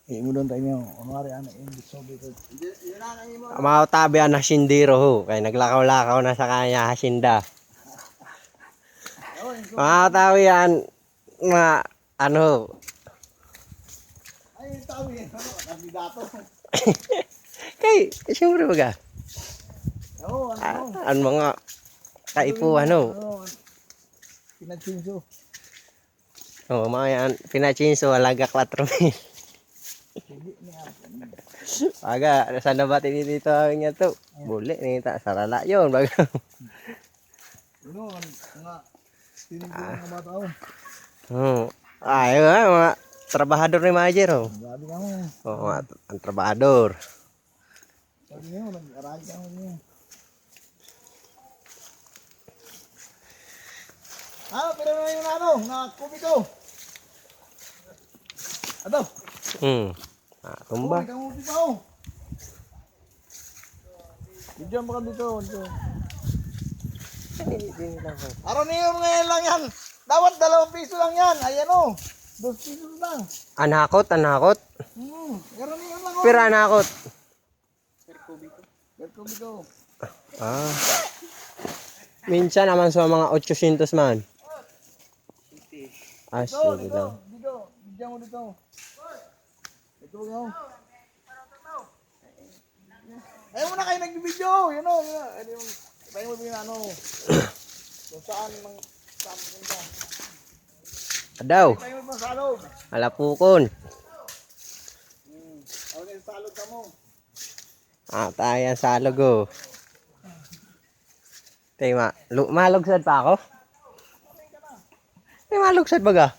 mo doon tayo niyo. Kunwari ano yung gusto dito. Mga tabi ang hasindiro ho. Kaya naglakaw-lakaw na sa kanya hasinda. Mga tabi yan. Mga ano ho. Ay, yung tao yun. Ano? Kandidato. Kay, siyempre baga. Oo, ano? Ang mga kaipuhan ho. Pinagsinso. Oo, mga yan. Pinachinso, halaga 4,000. Baga, saan na ba tinitito kami nga to? Buli, nita. Sarala yun. Baga. Ano, mga tinigyan ng bata ko. Oo. Ay, mga trabahador ni manager ho. Grabe ka mo. Oo, mga ang trabahador. Sabi niyo, nag-aral ka mo niyo. Pero na yung ano, na kubiko. Ato. Tumba. Kubik ang ubi pa ako. Diyan baka dito. Araw niyo ngayon lang yan. Dapat 2 piso lang yan. Ayan o. 2 piso lang. Anakot. Araw niyo lang o. Pero anakot. Per kubiko. Minsan naman sa mga 800 man. Sige Dito. lang. Diyan mo dito. Ito o. Ayaw mo na kayo nag-video. Yun o. Ayaw mo yung ano. Kung saan mang saan punta. Adaw. Ayaw mo pa sa loob. Alapukon. Ayaw na yung salod ka mo. Tayo sa logo. Tayo malugsad pa ako? Tayo malugsad baga?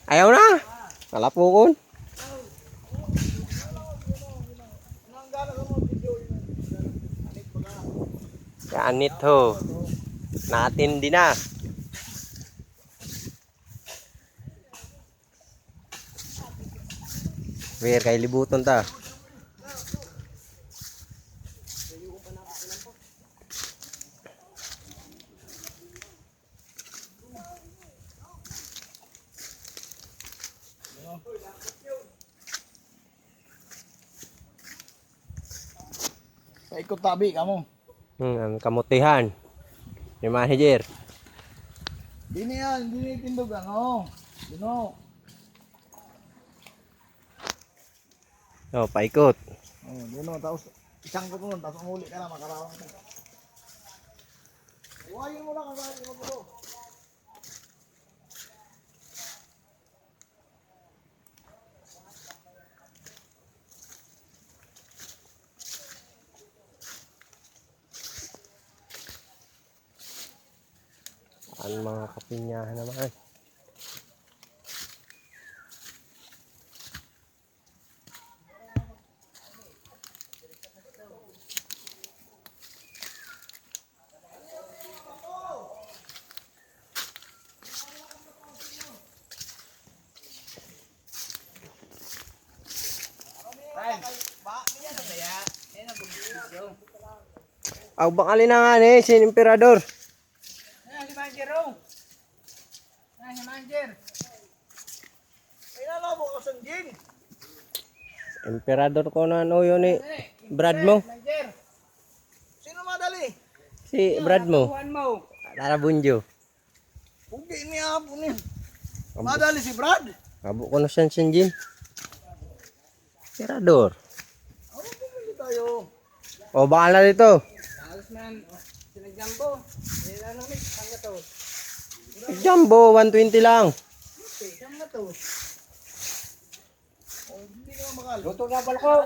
Ayaw na. Alapukon. Ganit ho. Natin din na. Ver kay libuton ta. Sa ikot tabi ka mo. Ang kamutihan. Yung manager. Di na yan. Di na itindog ano. Dino. Paikot. Dino. Tapos isang ko nun. Tapos umuli ka na. Makarawang ka. Iwayin mo lang. Iwayin mo mo. Ang mga kapinyahan naman. Aw bakali na nga ni si Emperador. Si Manager o. Si Manager. Ay nalabo ka sa gin. Emperador ko na ano yun ni Brad mo. Manager. Sino madali? Si Brad mo. Tuhan mo. Tara Bunjo. Pugi niya po niya. Madali si Brad. Abo ko na siya sinjin. Emperador. Ano bumili tayo? O bahala dito. Alas man. Sinag-jumbo. Ilan na mix. Hangga to. Jumbo 120 lang. Hangga to. Hindi ka makal. Luto na balko.